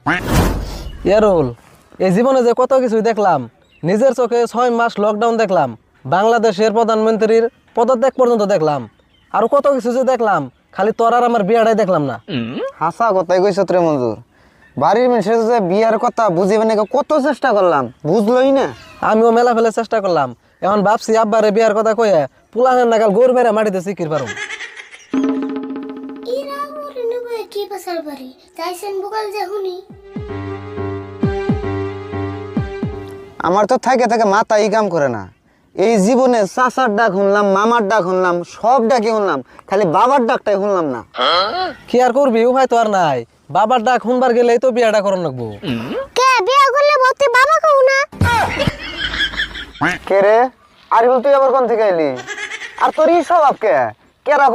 ইয়ারুল, এই জীবনে যে কত কিছুই দেখলাম, নিজের চোখে 6 মাস লকডাউন দেখলাম, বাংলাদেশের প্রধানমন্ত্রীর পদত্যাগ পর্যন্ত দেখলাম, আর কত কিছু যে দেখলাম, খালি তোর আর আমার বিয়াটাই দেখলাম না। হাসা কথাই কইছ রে মঞ্জুর। বাড়ির মানুষের যে বিয়ার কথা বুঝিবে না কত চেষ্টা করলাম, বুঝলই না। আমিও মেলা ফেলে চেষ্টা করলাম, এখন ভাবছি আব্বারে বিয়ার কথা কয়ে পুলানের নাগাল গোর মেরে মাটিতে চিকির পারুম। এরা মরে নেবে কি পাসার বাড়ি যাইছেন বকাল যে হুনি। আমার তো থাকে থাকে মাথাই কাম করে না। এই জীবনে চাচার ডাক শুনলাম, মামার ডাক শুনলাম, সব ডাকে শুনলাম, খালি বাবার ডাকটাই শুনলাম না। কি আর করবি, উপায় তো আর নাই। বাবার ডাক শুনবার গেলেই তো বিয়াটা করন লাগবো। কে বিয়া করলে বলতে বাবা কও না। কে রে? আর তুই আবার কোন থেকে এলি? আর তোর এই স্বভাব কে? কেরা